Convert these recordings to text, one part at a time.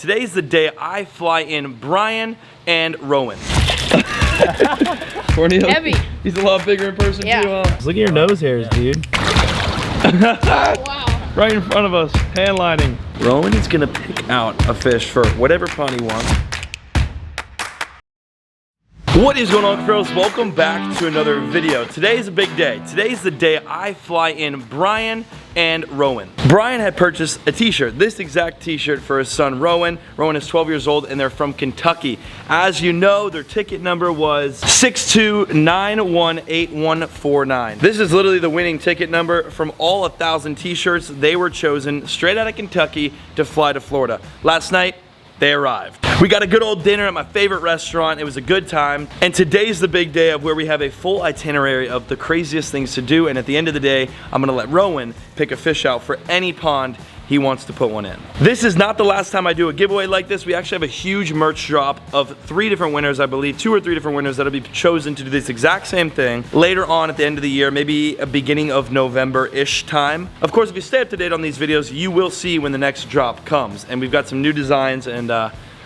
Today's the day I fly in Brian and Rowan. Heavy. He's a lot bigger in person too, huh? Look at your nose hairs, dude. Oh, wow. Right in front of us, hand lining. Rowan is gonna pick out a fish for whatever pond he wants. What is going on, Cuffaro? Welcome back to another video. Today is a big day. Today's the day I fly in Brian and Rowan. Brian had purchased a t-shirt, this exact t-shirt for his son Rowan. Rowan is 12 years old and they're from Kentucky. As you know, their ticket number was 62918149. This is literally the winning ticket number from all 1,000 t-shirts. They were chosen straight out of Kentucky to fly to Florida. Last night, they arrived. We got a good old dinner at my favorite restaurant. It was a good time. And today's the big day of where we have a full itinerary of the craziest things to do. And at the end of the day, I'm gonna let Rowan pick a fish out for any pond he wants to put one in. This is not the last time I do a giveaway like this. We actually have a huge merch drop of 3 different winners, I believe, 2 or 3 different winners that'll be chosen to do this exact same thing later on at the end of the year, maybe a beginning of November-ish time. Of course, if you stay up to date on these videos, you will see when the next drop comes. And we've got some new designs and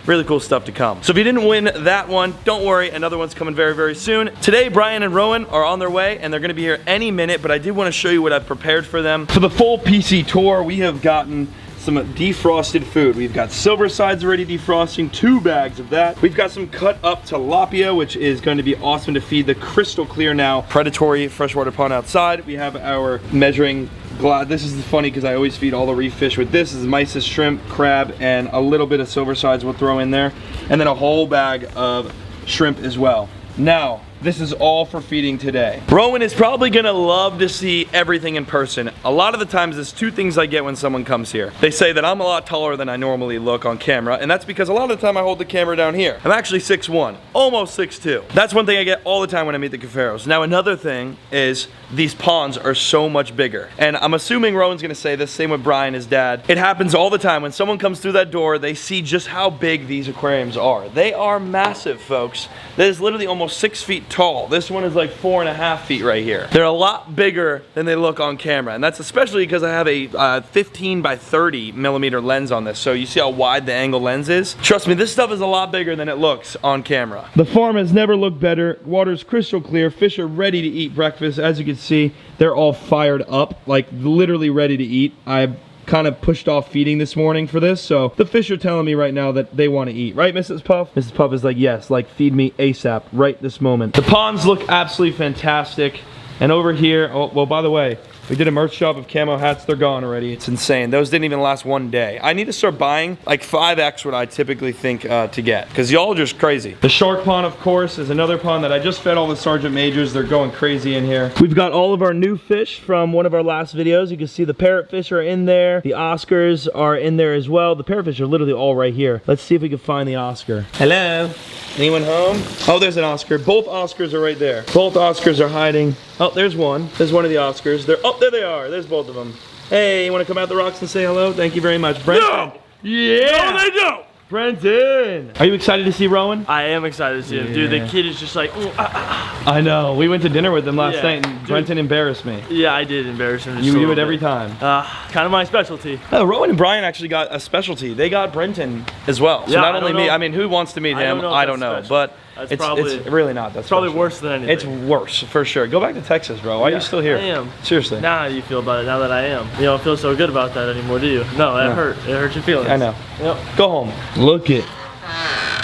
really cool stuff to come. So if you didn't win that one, don't worry, another one's coming very, very soon. Today, Brian and Rowan are on their way and they're gonna be here any minute, but I did wanna show you what I've prepared for them. For the full PC tour, we have gotten some defrosted food. We've got silver sides already defrosting, 2 bags of that. We've got some cut up tilapia, which is going to be awesome to feed the crystal clear now predatory freshwater pond outside. We have our measuring glass. This is funny because I always feed all the reef fish with this. This is mysis shrimp, crab, and a little bit of silver sides we'll throw in there. And then a whole bag of shrimp as well. Now, this is all for feeding today. Rowan is probably gonna love to see everything in person. A lot of the times there's 2 things I get when someone comes here. They say that I'm a lot taller than I normally look on camera, and that's because a lot of the time I hold the camera down here. I'm actually 6'1", almost 6'2". That's one thing I get all the time when I meet the Cuffaros. Now another thing is these ponds are so much bigger. And I'm assuming Rowan's gonna say this, same with Brian, his dad. It happens all the time. When someone comes through that door, they see just how big these aquariums are. They are massive, folks. That is literally almost 6 feet tall. This one is like 4.5 feet right here. They're a lot bigger than they look on camera, and that's especially because I have a 15 by 30 millimeter lens on this, so you see how wide the angle lens is? Trust me, this stuff is a lot bigger than it looks on camera. The farm has never looked better. Water's crystal clear. Fish are ready to eat breakfast. As you can see, they're all fired up, like literally ready to eat. I kind of pushed off feeding this morning for this, so the fish are telling me right now that they want to eat, right, Mrs. Puff? Mrs. Puff is like, yes, like feed me ASAP right this moment. The ponds look absolutely fantastic, and over here, oh well, by the way, we did a merch shop of camo hats. They're gone already. It's insane. Those didn't even last 1 day. I need to start buying like 5x what I typically think to get, because y'all are just crazy. The shark pond, of course, is another pond that I just fed all the Sergeant Majors. They're going crazy in here. We've got all of our new fish from one of our last videos. You can see the parrotfish are in there. The Oscars are in there as well. The parrotfish are literally all right here. Let's see if we can find the Oscar. Hello? Anyone home? Oh, there's an Oscar. Both Oscars are right there. Both Oscars are hiding. Oh, there's one. There's one of the Oscars. Oh, there they are. There's both of them. Hey, you want to come out the rocks and say hello? Thank you very much. Brenton. No! Yeah! No, they don't! Brenton! Are you excited to see Rowan? I am excited to see him. Dude, the kid is just like, I know. We went to dinner with him last night and Brenton embarrassed me. Yeah, I did embarrass him. You do it every time. Kind of my specialty. Oh, Rowan and Brian actually got a specialty. They got Brenton as well. So yeah, not only me, I mean, who wants to meet him? I don't know. But it's really not that special. Probably worse than anything. It's worse, for sure. Go back to Texas, bro. Why are you still here? I am. Seriously. Now how do you feel about it, now that I am? You don't feel so good about that anymore, do you? No, it hurt. It hurt your feelings. I know. Yep. Go home. Look it.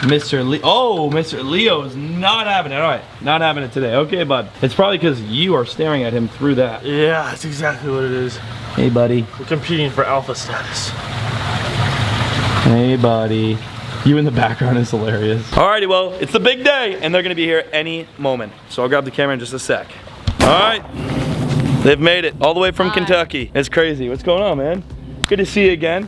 Mr. Leo. Oh, Mr. Leo is not having it. All right, not having it today. Okay, bud. It's probably because you are staring at him through that. Yeah, that's exactly what it is. Hey, buddy. We're competing for alpha status. Hey, buddy. You in the background is hilarious. Alrighty, well, it's the big day, and they're gonna be here any moment. So I'll grab the camera in just a sec. All right, they've made it all the way from Kentucky. It's crazy. What's going on, man? Good to see you again.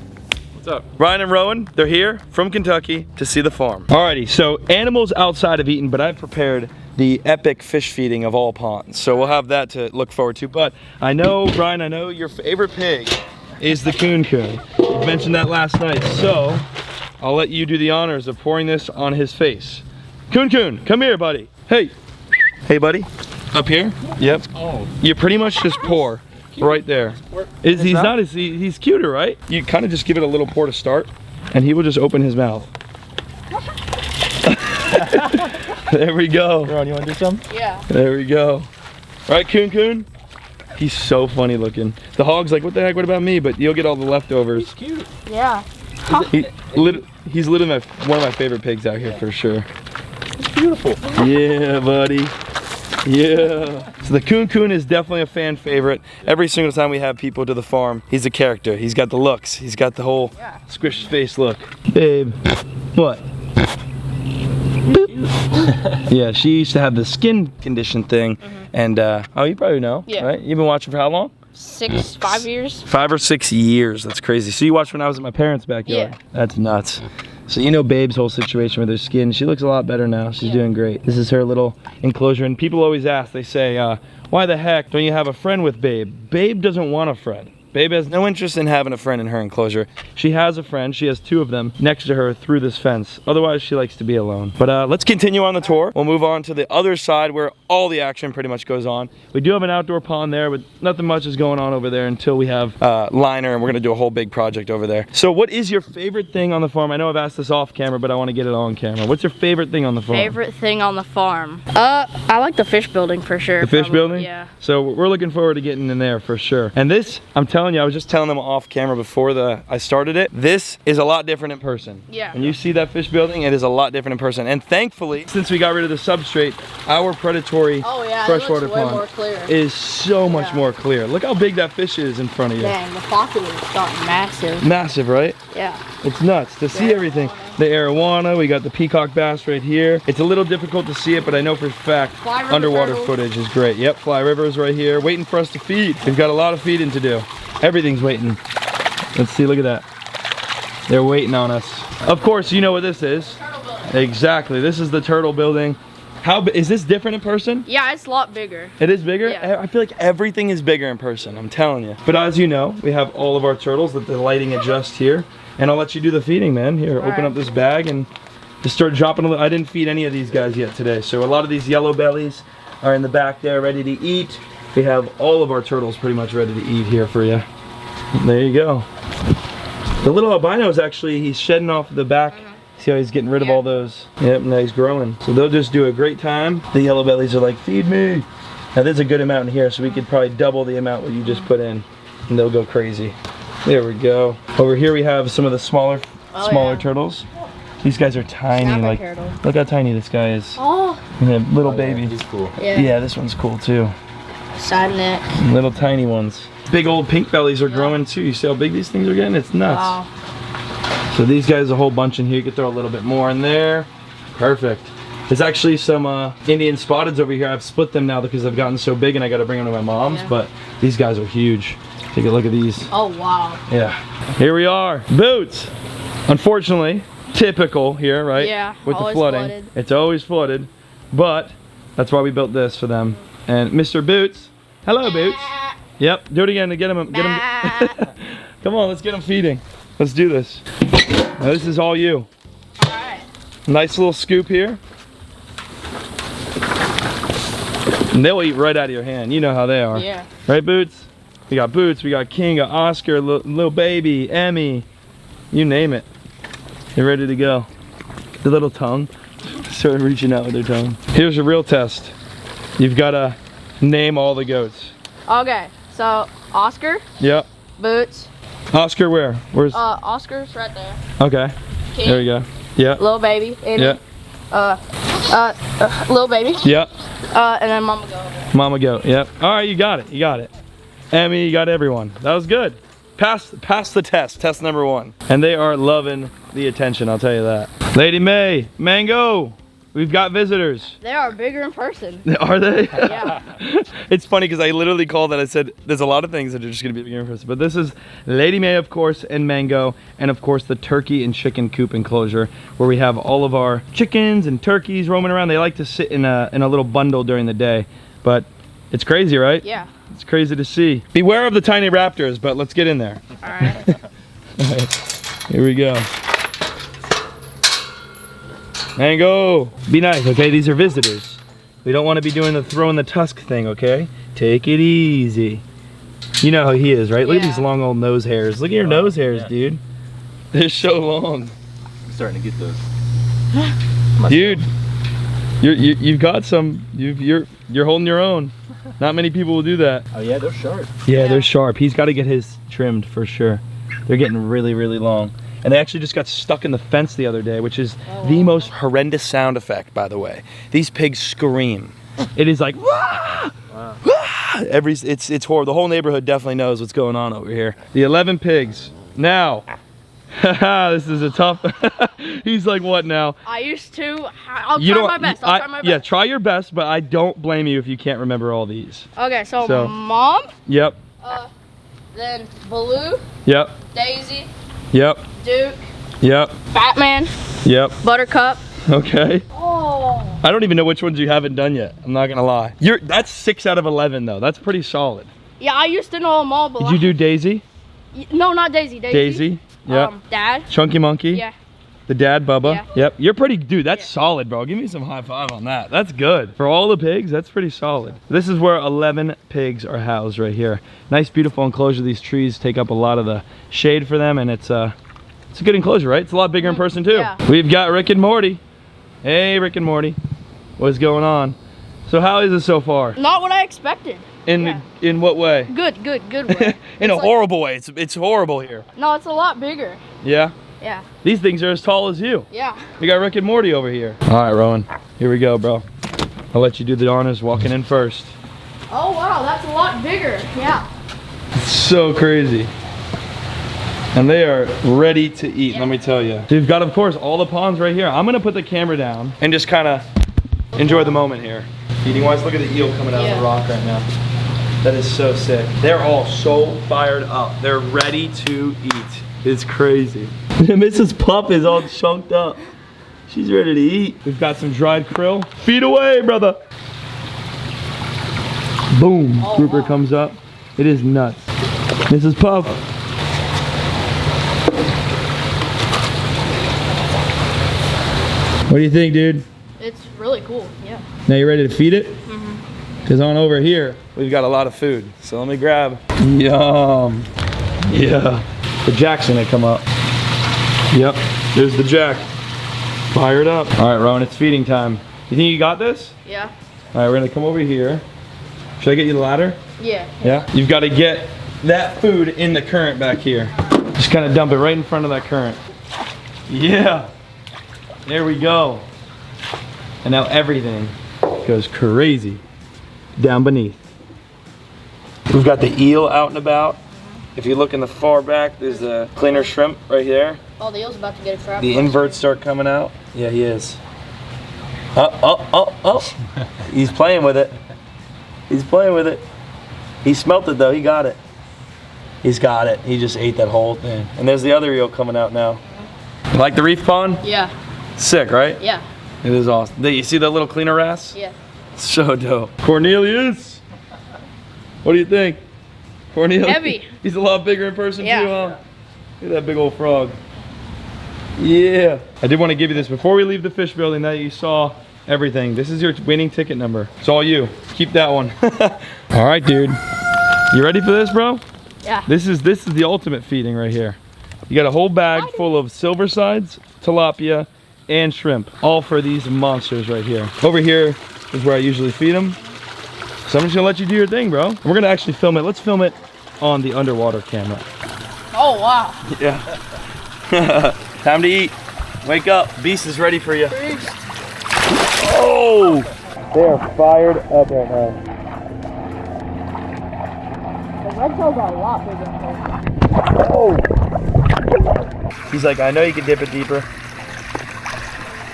What's up? Ryan and Rowan, they're here from Kentucky to see the farm. Alrighty, so animals outside have eaten, but I've prepared the epic fish feeding of all ponds. So we'll have that to look forward to. But I know, Brian, I know your favorite pig is the coon. You mentioned that last night. So I'll let you do the honors of pouring this on his face. Coon, come here, buddy. Hey. Hey, buddy. Up here? Yep. Oh. You pretty much just pour right there. He's cuter, right? You kind of just give it a little pour to start. and he will just open his mouth. There we go. Ron, you want to do some? Yeah. There we go. Right, Coon? He's so funny looking. The hog's like, what the heck, what about me? But you'll get all the leftovers. He's cute. Yeah. He's literally one of my favorite pigs out here for sure. He's beautiful. Yeah, buddy. Yeah. So the Coon is definitely a fan favorite. Every single time we have people to the farm, he's a character. He's got the looks. He's got the whole squished face look. Babe, what? Yeah, she used to have the skin condition thing, and oh, you probably know, right? You've been watching for how long? 5 years. 5 or 6 years. That's crazy. So you watched when I was at my parents' backyard? Yeah. That's nuts. So you know Babe's whole situation with her skin. She looks a lot better now. She's doing great. This is her little enclosure, and people always ask, they say, why the heck don't you have a friend with Babe? Babe doesn't want a friend. Babe has no interest in having a friend in her enclosure. She has a friend. She has 2 of them next to her through this fence. Otherwise, she likes to be alone. But let's continue on the tour. We'll move on to the other side where all the action pretty much goes on. We do have an outdoor pond there, but nothing much is going on over there until we have liner, and we're gonna do a whole big project over there. So what is your favorite thing on the farm? I know I've asked this off camera, but I want to get it on camera. What's your favorite thing on the farm? Favorite thing on the farm? I like the fish building for sure. The fish building? Yeah. So we're looking forward to getting in there for sure. And this, I'm telling you, I was just telling them off camera before I started it. This is a lot different in person. Yeah. When you see that fish building, it is a lot different in person. And thankfully, since we got rid of the substrate, our predatory freshwater pond is so much more clear. Look how big that fish is in front of you. Dang, the pocket is massive. Massive, right? Yeah. It's nuts to see everything. The arowana, we got the peacock bass right here. It's a little difficult to see it, but I know for a fact underwater footage is great. Yep, Fly River is right here, waiting for us to feed. We've got a lot of feeding to do. Everything's waiting. Let's see, look at that. They're waiting on us. Of course, you know what this is. Exactly, this is the turtle building. Is this different in person? Yeah, it's a lot bigger. It is bigger? Yeah. I feel like everything is bigger in person, I'm telling you. But as you know, we have all of our turtles that the lighting adjusts here. And I'll let you do the feeding, man. Here, open up this bag and just start dropping a little. I didn't feed any of these guys yet today. So a lot of these yellow bellies are in the back there ready to eat. We have all of our turtles pretty much ready to eat here for you. There you go. The little albino is actually, he's shedding off the back. See how he's getting rid of all those? Yep, now he's growing. So they'll just do a great time. The yellow bellies are like, feed me. Now there's a good amount in here, so we could probably double the amount what you just put in, and they'll go crazy. There we go. Over here we have some of the smaller turtles. These guys are tiny. Like, look how tiny this guy is. Oh. Little baby. He's cool. Yeah, this one's cool too. Side neck. Little tiny ones. Big old pink bellies are growing too. You see how big these things are getting? It's nuts. Wow. So these guys, a whole bunch in here. You could throw a little bit more in there. Perfect. There's actually some Indian spotteds over here. I've split them now because they've gotten so big and I got to bring them to my mom's. But these guys are huge. Take a look at these. Oh, wow. Yeah. Here we are. Boots. Unfortunately, typical here, right? Yeah. With the flooding. Flooded. It's always flooded. But that's why we built this for them. And Mr. Boots. Hello, Boots. Yep. Do it again to get him. Come on, let's get him feeding. Let's do this. Now, this is all you. All right. Nice little scoop here. And they'll eat right out of your hand. You know how they are. Yeah. Right, Boots? We got Boots, we got King, got Oscar, little baby, Emmy. You name it. They're ready to go. The little tongue. Started reaching out with their tongue. Here's your real test. You've got to name all the goats. Okay, so Oscar. Yep. Boots. Oscar where? Where's? Oscar's right there. Okay. King. There we go. Yeah. Little baby. Yeah. Little baby. Yep. And then Mama goat. Mama goat. Yep. All right, you got it. You got it. Emmy, you got everyone. That was good. Pass the test. Test number 1. And they are loving the attention, I'll tell you that. Lady May, Mango, we've got visitors. They are bigger in person. Are they? Yeah. It's funny because I literally called that. I said, there's a lot of things that are just going to be bigger in person. But this is Lady May, of course, and Mango. And, of course, the turkey and chicken coop enclosure where we have all of our chickens and turkeys roaming around. They like to sit in a little bundle during the day. But it's crazy, right? Yeah. It's crazy to see. Beware of the tiny raptors, but let's get in there. All right. All right. Here we go. Mango. Be nice, okay? These are visitors. We don't want to be doing the throwing the tusk thing, okay? Take it easy. You know how he is, right? Look at these long old nose hairs. Look at your nose hairs, dude. They're so long. I'm starting to get those. Dude, you've got some. You're holding your own. Not many people will do that. Oh yeah, they're sharp. Yeah, they're sharp. He's got to get his trimmed for sure. They're getting really, really long. And they actually just got stuck in the fence the other day, which is the most horrendous sound effect, by the way. These pigs scream. It is like, wah! Wow. Wah! It's horrible. The whole neighborhood definitely knows what's going on over here. The 11 pigs. Now, this is a tough. He's like, what now? I used to. I'll try my best. I'll try my best. Yeah, try your best, but I don't blame you if you can't remember all these. Okay, so Mom. Yep. Then Baloo. Yep. Daisy. Yep. Duke. Yep. Batman. Yep. Buttercup. Okay. Oh. I don't even know which ones you haven't done yet. I'm not gonna lie. That's 6 out of 11 though. That's pretty solid. Yeah, I used to know them all, but did you do Daisy? No, not Daisy. Daisy. Yep. Dad. Chunky Monkey. Yeah. The dad, Bubba. Yeah. Yep. You're pretty, dude. That's solid, bro. Give me some high five on that. That's good. For all the pigs, that's pretty solid. This is where 11 pigs are housed right here. Nice, beautiful enclosure. These trees take up a lot of the shade for them, and it's a good enclosure, right? It's a lot bigger in person too. Yeah. We've got Rick and Morty. Hey, Rick and Morty. What's going on? So how is it so far? Not what I expected. In what way? Good way. In a horrible way. It's horrible here. No, it's a lot bigger. Yeah? Yeah. These things are as tall as you. Yeah. We got Rick and Morty over here. All right, Rowan. Here we go, bro. I'll let you do the honors walking in first. Oh, wow. That's a lot bigger. Yeah. It's so crazy. And they are ready to eat, let me tell you. So you've got, of course, all the ponds right here. I'm going to put the camera down and just kind of enjoy the moment here. Eating-wise, look at the eel coming out of the rock right now. That is so sick. They're all so fired up. They're ready to eat. It's crazy. Mrs. Pup is all chunked up. She's ready to eat. We've got some dried krill. Feed away, brother. Boom. Grouper comes up. It is nuts. Mrs. Pup. What do you think, dude? It's really cool, yeah. Now you ready to feed it? Because on over here, we've got a lot of food. So let me grab. Yum. Yeah. The jack's gonna come up. Yep, there's the jack. Fired up. All right, Rowan, it's feeding time. You think you got this? Yeah. All right, we're gonna come over here. Should I get you the ladder? Yeah. Yeah? You've got to get that food in the current back here. Just kind of dump it right in front of that current. Yeah. There we go. And now everything goes crazy down beneath. We've got the eel out and about. If you look in the far back, there's the cleaner shrimp right there. Oh, the eel's about to get a trap. The inverts start coming out. Yeah, he is. Oh. He's playing with it. He's playing with it. He smelt it though, he got it. He's got it. He just ate that whole thing. And there's the other eel coming out now. Like the reef pond? Yeah. Sick, right? Yeah. It is awesome. You see that little cleaner wrasse? Yeah. So dope. Cornelius! What do you think? Cornelius? Heavy. He's a lot bigger in person too, huh? Yeah. Look at that big old frog. Yeah. I did want to give you this before we leave the fish building that you saw everything. This is your winning ticket number. It's all you. Keep that one. All right, dude. You ready for this, bro? Yeah. This is the ultimate feeding right here. You got a whole bag full of silver sides, tilapia, and shrimp. All for these monsters right here. Over here is where I usually feed them. So I'm just gonna let you do your thing, bro. We're gonna actually film it. Let's film it on the underwater camera. Oh, wow. Yeah. Time to eat. Wake up. Beast is ready for you. Beast. Oh! They are fired up right now. The red tails are a lot bigger. Oh! He's like, I know you can dip it deeper.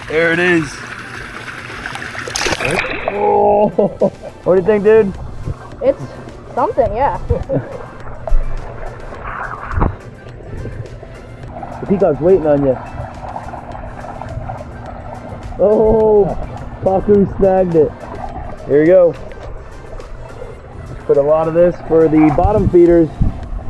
There it is. Oh! What do you think, dude? It's something, yeah. The peacock's waiting on you. Oh! Paku snagged it. Here we go. Put a lot of this for the bottom feeders.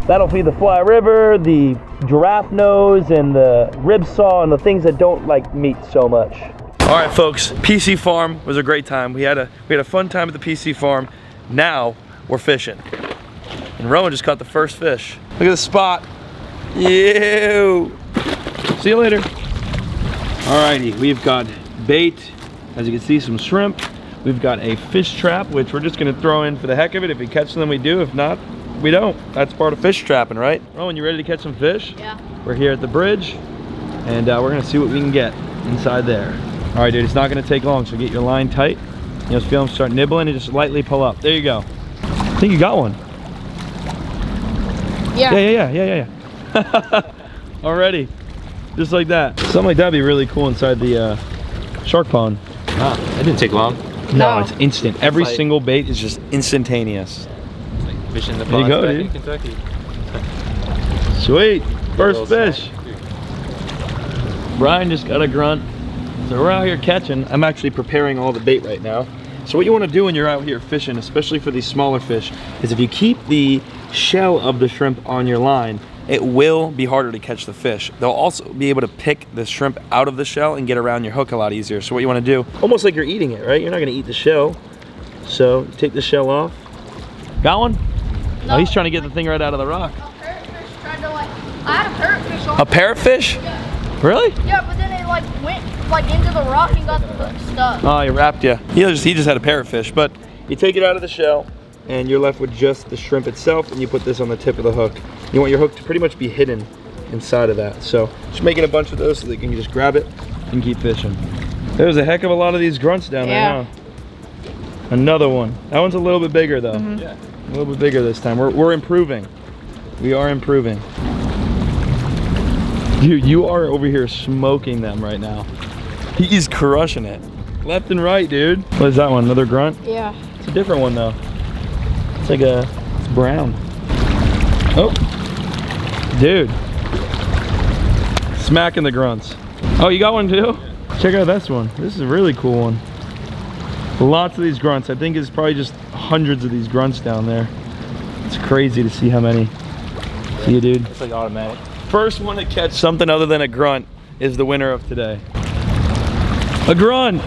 That'll feed the fly river, the giraffe nose, and the rib saw, and the things that don't like meat so much. All right, folks. PC Farm was a great time. We had a fun time at the PC Farm. Now we're fishing, and Rowan just caught the first fish. Look at the spot. Ew. See you later. Alrighty, we've got bait. As you can see, some shrimp. We've got a fish trap, which we're just gonna throw in for the heck of it. If we catch them, we do. If not, we don't. That's part of fish trapping, right? Rowan, you ready to catch some fish? Yeah. We're here at the bridge, and we're gonna see what we can get inside there. All right, dude, it's not gonna take long, so get your line tight. You'll feel them start nibbling and just lightly pull up. There you go. I think you got one. Yeah. Yeah. Already, just like that. Something like that'd be really cool inside the shark pond. Ah, that didn't take long. No, No. it's instant. Every like- single bait is just instantaneous. It's like fishing the There you ponds go, back dude. in Kentucky. Sweet, first Little fish. Brian just got a grunt. So we're out here catching. I'm actually preparing all the bait right now. So what you want to do when you're out here fishing, especially for these smaller fish, is if you keep the shell of the shrimp on your line, it will be harder to catch the fish. They'll also be able to pick the shrimp out of the shell and get around your hook a lot easier. So what you want to do, almost like you're eating it, right? You're not going to eat the shell. So take the shell off. Got one? No. Oh, he's trying to get the thing right out of the rock. A parrotfish tried to like. I had a parrotfish on. A parrotfish? Yeah. Really? Yeah, but then it like went like into the rock and got the hook stuck. Oh, he wrapped you. He just had a parrotfish, but you take it out of the shell and you're left with just the shrimp itself, and you put this on the tip of the hook. You want your hook to pretty much be hidden inside of that. So just making a bunch of those so that you can just grab it and keep fishing. There's a heck of a lot of these grunts down Yeah. there, huh? Another one. That one's a little bit bigger though. Yeah. A little bit bigger this time. We're improving. We are improving. Dude, you are over here smoking them right now. He's crushing it. Left and right, dude. What is that one? Another grunt? Yeah. It's a different one though. It's like it's brown. Oh, dude. Smacking the grunts. Oh, you got one too? Check out this one. This is a really cool one. Lots of these grunts. I think it's probably just hundreds of these grunts down there. It's crazy to see how many. See you, dude. It's like automatic. First one to catch something other than a grunt is the winner of today. A grunt!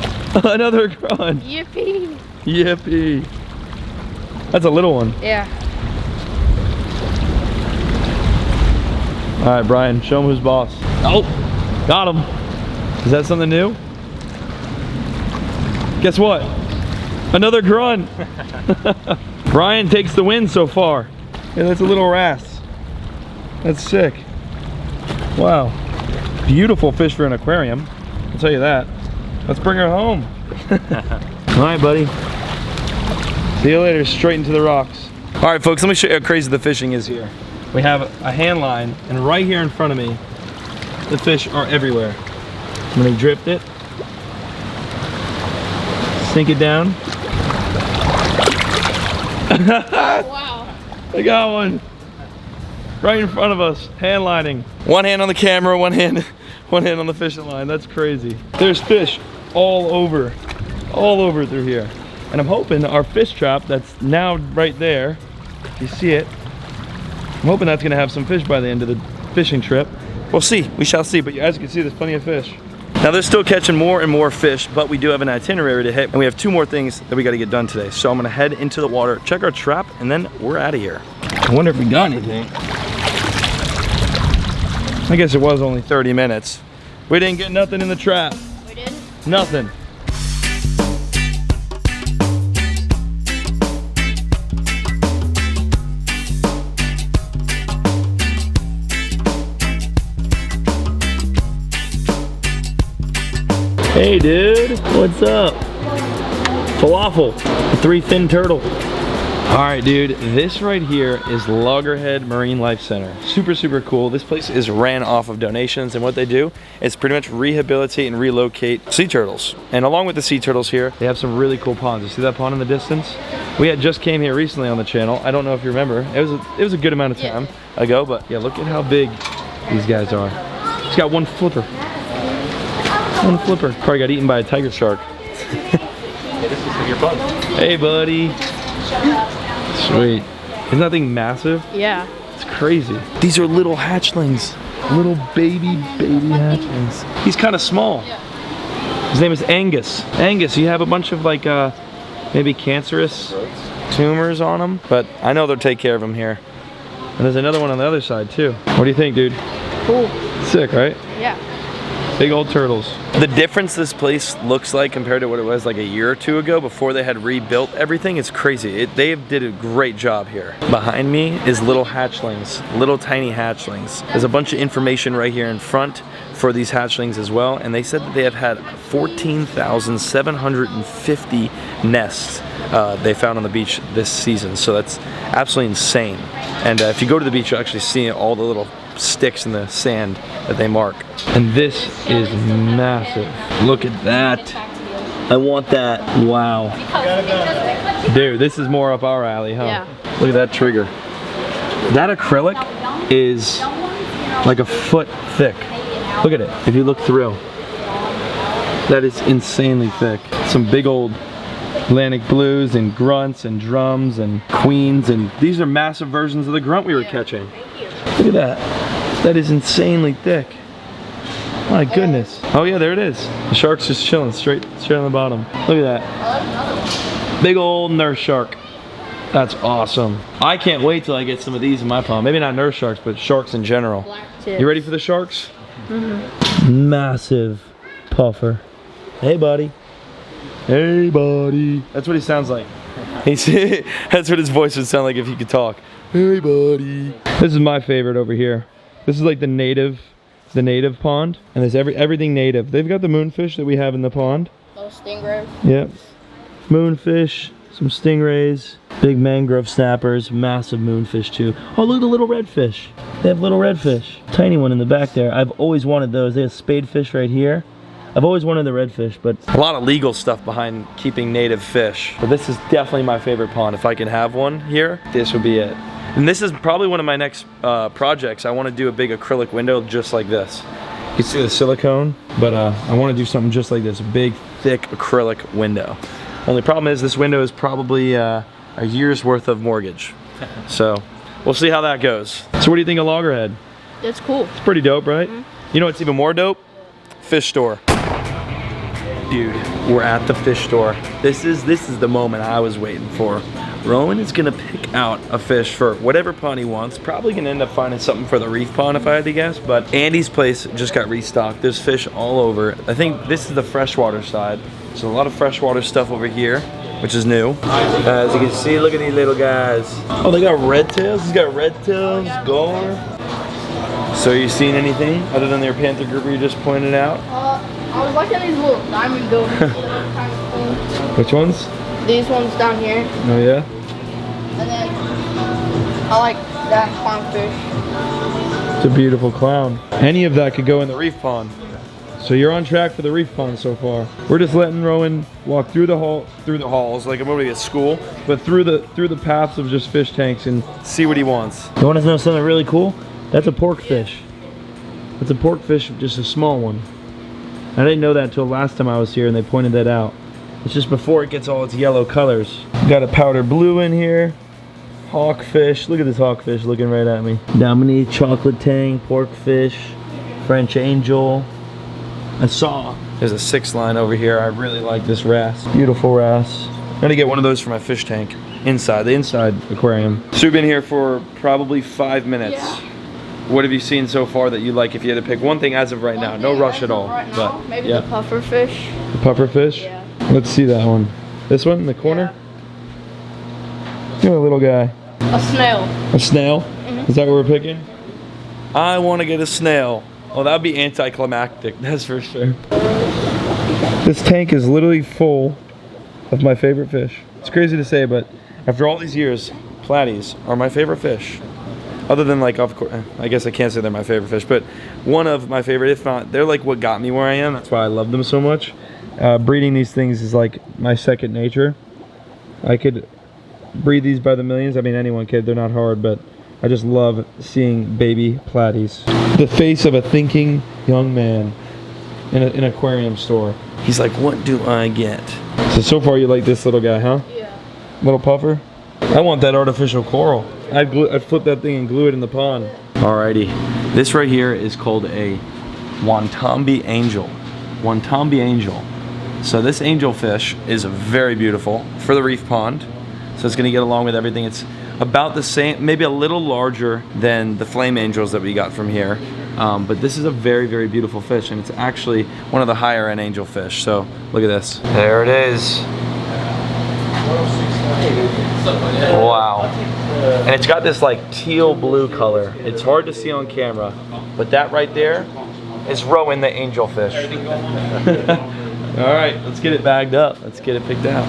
Another grunt! Yippee. Yippee! That's a little one. Yeah. All right, Brian, show him who's boss. Oh, got him. Is that something new? Guess what? Another grunt. Brian takes the win so far. Yeah, that's a little wrasse. That's sick. Wow. Beautiful fish for an aquarium. I'll tell you that. Let's bring her home. All right, buddy. See you later, straight into the rocks. All right, folks, let me show you how crazy the fishing is here. We have a hand line, and right here in front of me, the fish are everywhere. I'm gonna drift it, sink it down. Wow. I got one. Right in front of us, hand lining. One hand on the camera, one hand on the fishing line. That's crazy. There's fish all over through here. And I'm hoping our fish trap that's now right there, you see it, I'm hoping that's gonna have some fish by the end of the fishing trip. We'll see, we shall see, but as you can see, there's plenty of fish. Now they're still catching more and more fish, but we do have an itinerary to hit, and we have 2 more things that we gotta get done today. So I'm gonna head into the water, check our trap, and then we're out of here. I wonder if we got anything. I guess it was only 30 minutes. We didn't get nothing in the trap. We didn't? Nothing. Hey dude, what's up? Falafel, the 3 fin turtle. All right, dude, this right here is Loggerhead Marine Life Center. Super, super cool. This place is ran off of donations, and what they do is pretty much rehabilitate and relocate sea turtles. And along with the sea turtles here, they have some really cool ponds. You see that pond in the distance? We had just came here recently on the channel. I don't know if you remember. It was a good amount of time ago, but yeah, look at how big these guys are. It's got 1 flipper. 1 flipper. Probably got eaten by a tiger shark. Hey, this is for your fun. Hey, buddy. Sweet. Isn't that thing massive? Yeah. It's crazy. These are little hatchlings. Little baby hatchlings. He's kind of small. His name is Angus. Angus, you have a bunch of like maybe cancerous tumors on him, but I know they'll take care of him here. And there's another one on the other side too. What do you think, dude? Cool. Sick, right? Yeah. Big old turtles. The difference this place looks like compared to what it was like a year or two ago before they had rebuilt everything is crazy. They did a great job here. Behind me is little hatchlings, little tiny hatchlings. There's a bunch of information right here in front for these hatchlings as well, and they said that they have had 14,750 nests they found on the beach this season, so that's absolutely insane. And if you go to the beach, you'll actually see all the little sticks in the sand that they mark. And this is massive. Look at that. I want that. Wow. Dude, this is more up our alley, huh? Yeah. Look at that trigger. That acrylic is like a foot thick. Look at it. If you look through, that is insanely thick. Some big old Atlantic blues and grunts and drums and queens, and these are massive versions of the grunt we were catching. Look at that. That is insanely thick. My goodness. Oh yeah, there it is. The shark's just chilling straight on the bottom. Look at that. Big old nurse shark. That's awesome. I can't wait till I get some of these in my pond. Maybe not nurse sharks, but sharks in general. You ready for the sharks? Mm-hmm. Massive puffer. Hey buddy. Hey buddy. That's what he sounds like. That's what his voice would sound like if he could talk. Hey buddy. This is my favorite over here. This is like the native pond, and there's everything native. They've got the moonfish that we have in the pond. Those stingrays. Yep. Moonfish, some stingrays, big mangrove snappers, massive moonfish too. Oh, look at the little redfish. They have little redfish. Tiny one in the back there. I've always wanted those. They have spadefish right here. I've always wanted the redfish, but a lot of legal stuff behind keeping native fish. But this is definitely my favorite pond. If I can have one here, this would be it. And this is probably one of my next projects. I want to do a big acrylic window just like this. You can see the silicone, but I want to do something just like this, a big, thick acrylic window. Only problem is this window is probably a year's worth of mortgage. So we'll see how that goes. So what do you think of Loggerhead? It's cool. It's pretty dope, right? Mm-hmm. You know what's even more dope? Fish store. Dude, we're at the fish store. This is the moment I was waiting for. Rowan is gonna pick out a fish for whatever pond he wants. Probably gonna end up finding something for the reef pond if I had to guess, but Andy's place just got restocked. There's fish all over. I think this is the freshwater side. So a lot of freshwater stuff over here, which is new. As you can see, look at these little guys. Oh, they got red tails. He's got red tails, gar. So are you seeing anything other than their panther grouper you just pointed out? I was liking these little diamond gobies. Which ones? These ones down here. Oh yeah? And then I like that clownfish. It's a beautiful clown. Any of that could go in the reef pond. So you're on track for the reef pond so far. We're just letting Rowan walk through the halls like I'm going to school, but through the paths of just fish tanks and see what he wants. You want to know something really cool? That's a pork fish. That's a pork fish, just a small one. I didn't know that until last time I was here and they pointed that out. It's just before it gets all its yellow colors. Got a powder blue in here. Hawkfish. Look at this hawkfish looking right at me. Dominique, chocolate tang, porkfish, French angel. I saw there's a 6 line over here. I really like this wrasse. Beautiful wrasse. I'm gonna get one of those for my fish tank. Inside, the inside aquarium. So we've been here for probably 5 minutes. Yeah. What have you seen so far that you like if you had to pick one thing as of right now? No rush at all. But maybe the puffer fish. The puffer fish? Yeah. Let's see that one. This one in the corner? Yeah. Look at a little guy. A snail. A snail? Mm-hmm. Is that what we're picking? I want to get a snail. Oh, that would be anticlimactic, that's for sure. This tank is literally full of my favorite fish. It's crazy to say, but after all these years, platies are my favorite fish. Other than, like, of course, I guess I can't say they're my favorite fish, but one of my favorite, if not, they're like what got me where I am. That's why I love them so much. Breeding these things is like my second nature. I could breed these by the millions. I mean, anyone could, they're not hard, but I just love seeing baby platies. The face of a thinking young man in an aquarium store. He's like, what do I get? So far you like this little guy, huh? Yeah. Little puffer? I want that artificial coral. I'd flip that thing and glue it in the pond. Alrighty, this right here is called a Wantambi angel. Wantambi angel. So this angelfish is very beautiful for the reef pond. So it's gonna get along with everything. It's about the same, maybe a little larger than the flame angels that we got from here. But this is a very, very beautiful fish, and it's actually one of the higher end angelfish. So look at this. There it is. Wow. And it's got this like teal blue color. It's hard to see on camera, but that right there is Rowan the angelfish. All right, let's get it bagged up. Let's get it picked out.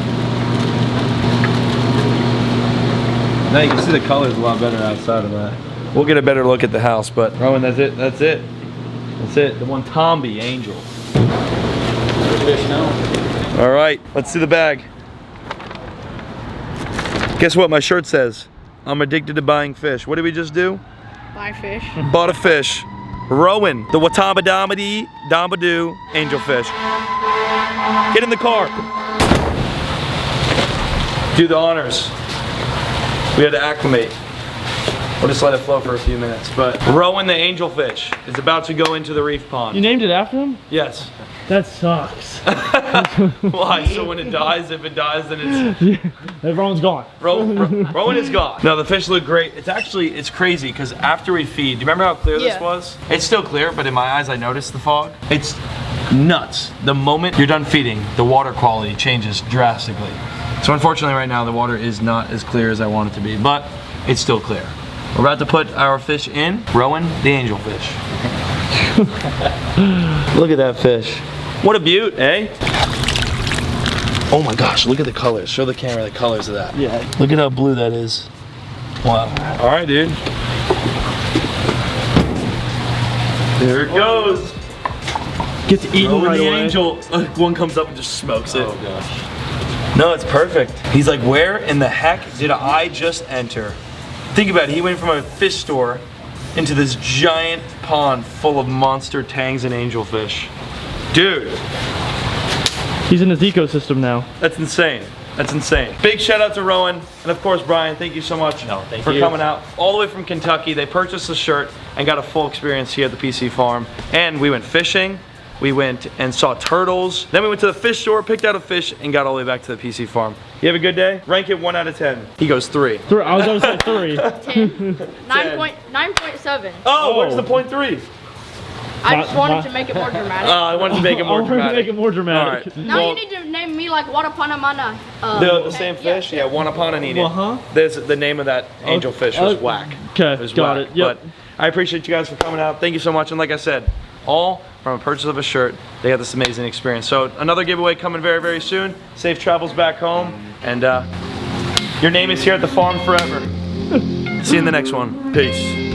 Now you can see the colors a lot better outside of that. We'll get a better look at the house, but Rowan, that's it. That's it. That's it. The Wantambi angel. All right, let's see the bag. Guess what my shirt says? I'm addicted to buying fish. What did we just do? Buy fish. Bought a fish. Rowan, the Watabadamadi Dambadoo angelfish. Get in the car. Do the honors. We had to acclimate. We'll just let it flow for a few minutes. But Rowan the angelfish is about to go into the reef pond. You named it after him? Yes. That sucks. Why? So when it dies, if it dies, then it's... Everyone's gone. Rowan is gone. No, the fish look great. It's crazy because after we feed, do you remember how clear this was? It's still clear, but in my eyes, I noticed the fog. It's nuts. The moment you're done feeding, the water quality changes drastically. So unfortunately right now, the water is not as clear as I want it to be, but it's still clear. We're about to put our fish in. Rowan, the angelfish. Look at that fish. What a beaut, eh? Oh my gosh, look at the colors. Show the camera the colors of that. Yeah. Look at how blue that is. Wow. All right, dude. There it goes. Gets eaten Rowan right the away. angel. One comes up and just smokes it. Oh gosh. No, it's perfect. He's like, where in the heck did I just enter? Think about it, he went from a fish store into this giant pond full of monster tangs and angelfish. Dude. He's in his ecosystem now. That's insane. That's insane. Big shout out to Rowan, and of course Brian, thank you so much for coming out all the way from Kentucky. They purchased the shirt and got a full experience here at the PC farm. And we went fishing, we went and saw turtles. Then we went to the fish store, picked out a fish, and got all the way back to the PC farm. You have a good day? Rank it 1 out of 10. He goes 3. I was going to say 3. 10. 9.7. Oh, where's the point 3? I just wanted to make it more dramatic. I wanted to make it more I wanted to dramatic. make it more dramatic. All right. Now you need to name me like Watapanamana. The same fish? Yeah, Wanapana. Uh-huh. There's the name of that angelfish was whack. Okay, It was got whack. it. Yep. But I appreciate you guys for coming out. Thank you so much. And like I said, all from a purchase of a shirt, they got this amazing experience. So another giveaway coming very, very soon. Safe travels back home. And your name is here at the farm forever. See you in the next one. Peace.